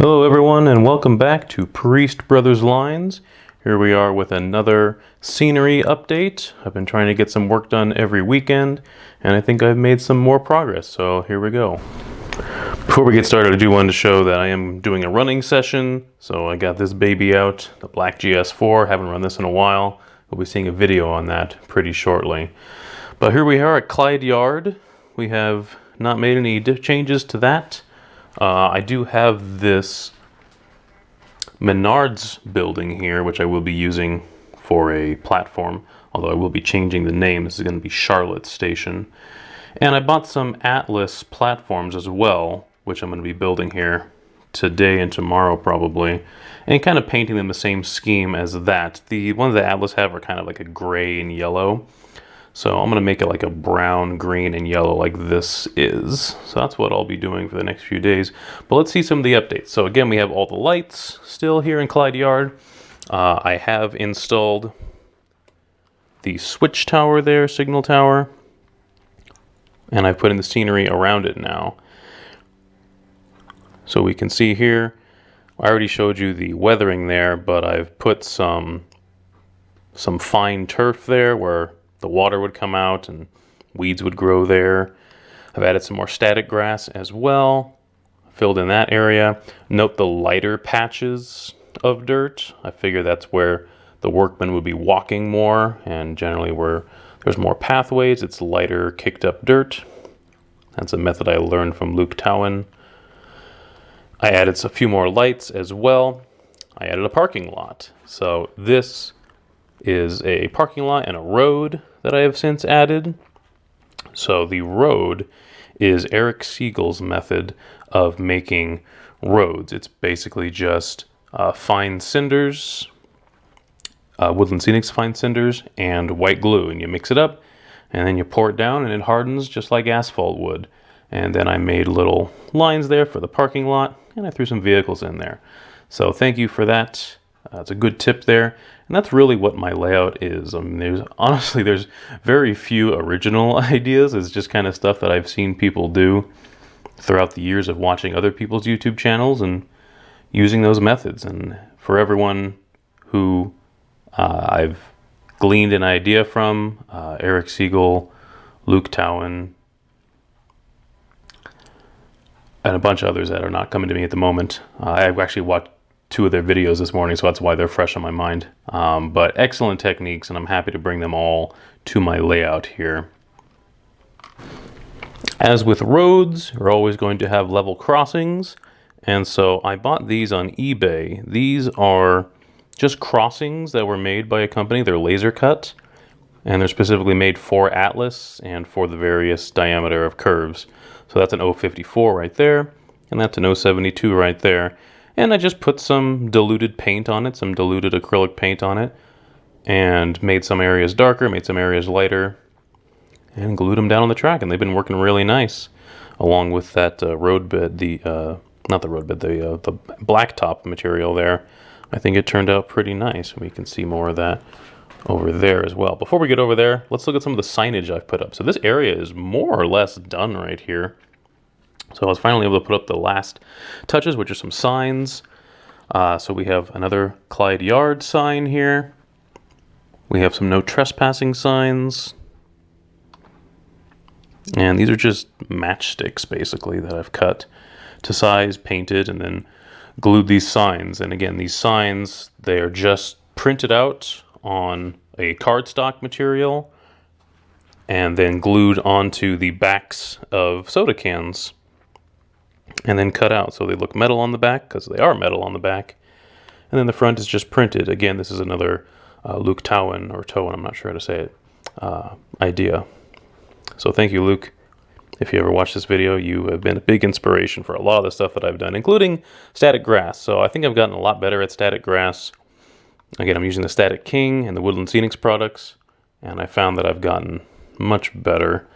Hello everyone and welcome back to Priest Brothers Lines. Here we are with another scenery update. I've been trying to get some work done every weekend and I think I've made some more progress, so here we go. Before we get started, I do want to show that I am doing a running session. So I got this baby out, the Black GS4. Haven't run this in a while. We'll be seeing a video on that pretty shortly. But here we are at Clyde Yard. We have not made any changes to that. I do have this Menards building here, which I will be using for a platform, although I will be changing the name. This is going to be Charlotte Station. And I bought some Atlas platforms as well, which I'm going to be building here today and tomorrow probably, and kind of painting them the same scheme as that. The ones that Atlas have are kind of like a gray and yellow. So I'm going to make it like a brown, green, and yellow like this is. So that's what I'll be doing for the next few days. But let's see some of the updates. So again, we have all the lights still here in Clyde Yard. I have installed the switch tower there, signal tower. And I've put in the scenery around it now. So we can see here, I already showed you the weathering there, but I've put some fine turf there where the water would come out and weeds would grow there. I've added some more static grass as well, filled in that area. Note the lighter patches of dirt. I figure that's where the workmen would be walking more, and generally where there's more pathways, it's lighter kicked up dirt. That's a method I learned from Luke Towan. I added a few more lights as well. I added a parking lot. So this is a parking lot and a road that I have since added. So the road is Eric Siegel's method of making roads. It's basically just fine cinders, Woodland Scenics fine cinders, and white glue, and you mix it up, and then you pour it down, and it hardens just like asphalt would. And then I made little lines there for the parking lot, and I threw some vehicles in there. So thank you for that. It's a good tip there. And that's really what my layout is. I mean, there's very few original ideas. It's just kind of stuff that I've seen people do throughout the years of watching other people's YouTube channels and using those methods. And for everyone who I've gleaned an idea from, Eric Siegel, Luke Towan, and a bunch of others that are not coming to me at the moment. I've actually watched 2 of their videos this morning, so that's why they're fresh on my mind. But excellent techniques, and I'm happy to bring them all to my layout here. As with roads, you're always going to have level crossings, and so I bought these on eBay. These are just crossings that were made by a company. They're laser cut, and they're specifically made for Atlas and for the various diameter of curves. So that's an 054 right there, and that's an 072 right there. And I just put some diluted paint on it, some diluted acrylic paint on it, and made some areas darker, made some areas lighter, and glued them down on the track. And they've been working really nice, along with that road bed, not the road bed, the blacktop material there. I think it turned out pretty nice. We can see more of that over there as well. Before we get over there, let's look at some of the signage I've put up. So this area is more or less done right here. So I was finally able to put up the last touches, which are some signs. So we have another Clyde Yard sign here. We have some no trespassing signs. And these are just matchsticks, basically, that I've cut to size, painted, and then glued these signs. And again, these signs, they are just printed out on a cardstock material and then glued onto the backs of soda cans, and then cut out so they look metal on the back, because they are metal on the back. And then the front is just printed. Again, this is another Luke Towan, or Towan, I'm not sure how to say it, idea. So thank you, Luke. If you ever watch this video, you have been a big inspiration for a lot of the stuff that I've done, including static grass. So I think I've gotten a lot better at static grass. Again, I'm using the Static King and the Woodland Scenics products, and I found that I've gotten much better.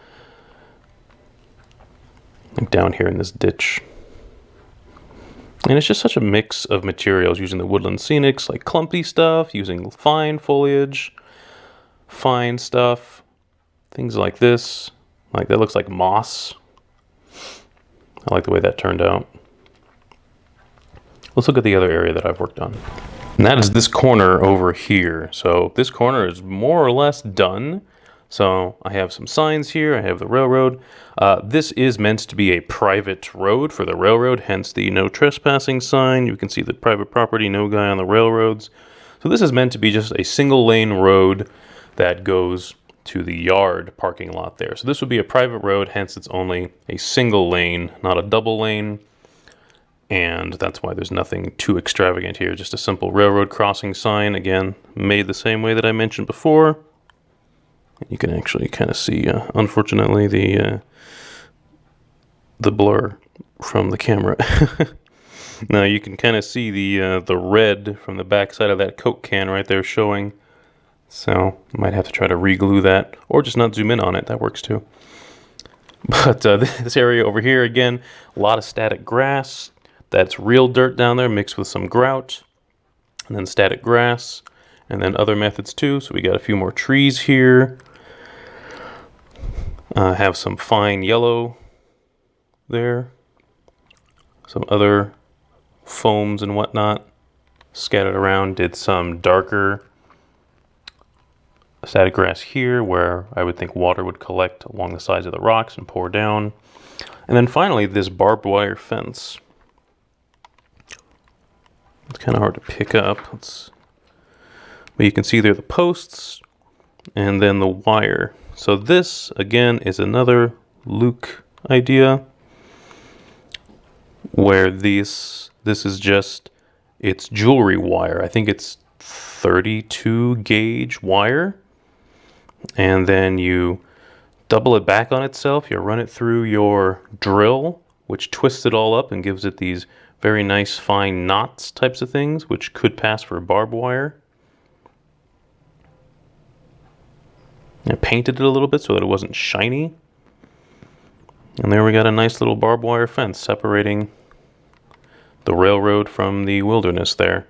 Like down here in this ditch. And it's just such a mix of materials, using the Woodland Scenics, like clumpy stuff, using fine foliage, fine stuff, things like this. Like that looks like moss. I like the way that turned out. Let's look at the other area that I've worked on. And that is this corner over here. So this corner is more or less done. So I have some signs here. I have the railroad. This is meant to be a private road for the railroad, hence the no trespassing sign. You can see the private property, no guy on the railroads. So this is meant to be just a single lane road that goes to the yard parking lot there. So this would be a private road, hence it's only a single lane, not a double lane. And that's why there's nothing too extravagant here. Just a simple railroad crossing sign, again, made the same way that I mentioned before. You can actually kind of see, unfortunately, the blur from the camera. Now you can kind of see the red from the back side of that Coke can right there showing. So I might have to try to re-glue that, or just not zoom in on it. That works too. But this area over here, again, a lot of static grass. That's real dirt down there mixed with some grout, and then static grass, and then other methods too. So we got a few more trees here. Have some fine yellow there. Some other foams and whatnot scattered around. Did some darker static grass here where I would think water would collect along the sides of the rocks and pour down. And then finally this barbed wire fence. It's kind of hard to pick up. But you can see there the posts and then the wire. So this, again, is another Luke idea where this is just, it's jewelry wire. I think it's 32 gauge wire. And then you double it back on itself. You run it through your drill, which twists it all up and gives it these very nice fine knots types of things, which could pass for barbed wire. I painted it a little bit so that it wasn't shiny. And there we got a nice little barbed wire fence separating the railroad from the wilderness there.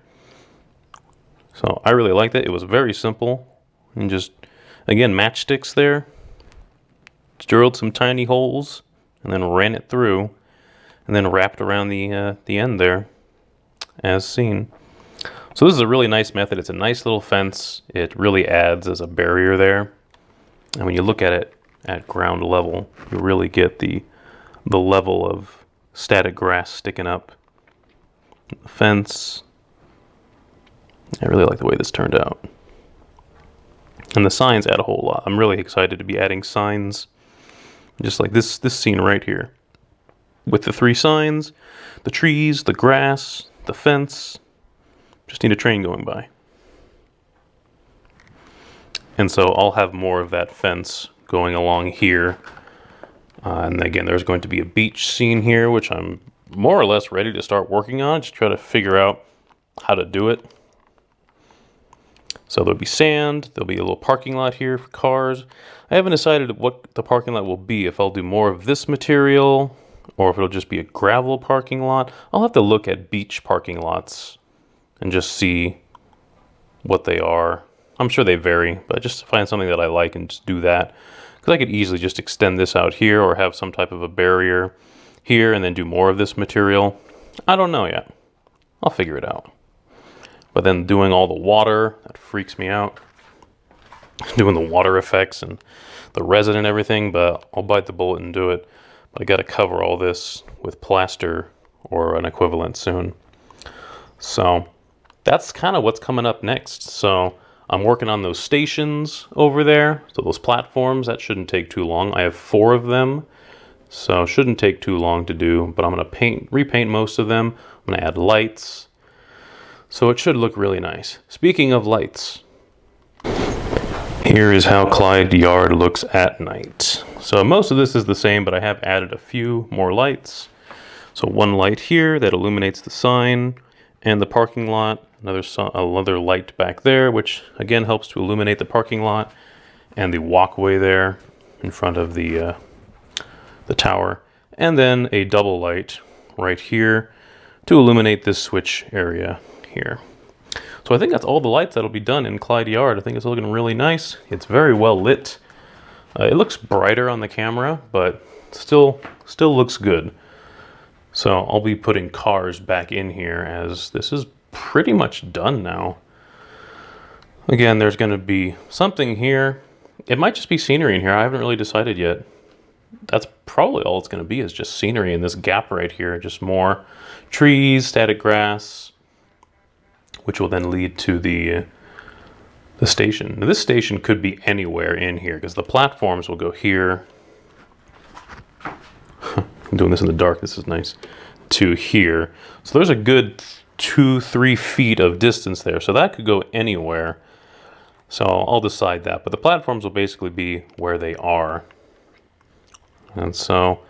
So I really liked it. It was very simple. And just, again, matchsticks there. Just drilled some tiny holes and then ran it through. And then wrapped around the end there, as seen. So this is a really nice method. It's a nice little fence. It really adds as a barrier there. And when you look at it at ground level, you really get the level of static grass sticking up. The fence. I really like the way this turned out. And the signs add a whole lot. I'm really excited to be adding signs, just like this scene right here. With the 3 signs, the trees, the grass, the fence. Just need a train going by. And so I'll have more of that fence going along here. And again, there's going to be a beach scene here, which I'm more or less ready to start working on. Just try to figure out how to do it. So there'll be sand. There'll be a little parking lot here for cars. I haven't decided what the parking lot will be. If I'll do more of this material, or if it'll just be a gravel parking lot. I'll have to look at beach parking lots and just see what they are. I'm sure they vary, but just find something that I like and just do that. Because I could easily just extend this out here or have some type of a barrier here and then do more of this material. I don't know yet. I'll figure it out. But then doing all the water, that freaks me out. Doing the water effects and the resin and everything, but I'll bite the bullet and do it. But I got to cover all this with plaster or an equivalent soon. So that's kind of what's coming up next. So I'm working on those stations over there. So those platforms, that shouldn't take too long. I have 4 of them, so shouldn't take too long to do. But I'm going to repaint most of them. I'm going to add lights. So it should look really nice. Speaking of lights, here is how Clyde Yard looks at night. So most of this is the same, but I have added a few more lights. So one light here that illuminates the sign and the parking lot. Another light back there, which again helps to illuminate the parking lot and the walkway there in front of the tower. And then a double light right here to illuminate this switch area here. So I think that's all the lights that'll be done in Clyde Yard. I think it's looking really nice. It's very well lit. It looks brighter on the camera, but still looks good. So I'll be putting cars back in here as this is pretty much done now. Again, there's going to be something here. It might just be scenery in here. I haven't really decided yet. That's probably all it's going to be, is just scenery in this gap right here. Just more trees, static grass, which will then lead to the station. Now, this station could be anywhere in here because the platforms will go here. I'm doing this in the dark. This is nice. To here. So there's a good 2-3 feet of distance there. So that could go anywhere. So I'll decide that. But the platforms will basically be where they are. And so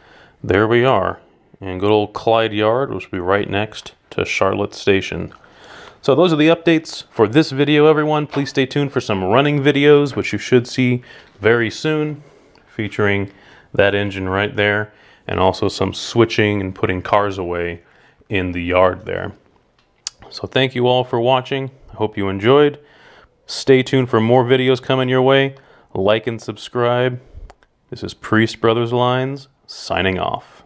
there we are. And good old Clyde Yard, which will be right next to Charlotte Station. So those are the updates for this video, everyone. Please stay tuned for some running videos, which you should see very soon, featuring that engine right there, and also some switching and putting cars away in the yard there. So thank you all for watching. I hope you enjoyed. Stay tuned for more videos coming your way. Like and subscribe. This is Priest Brothers Lines, signing off.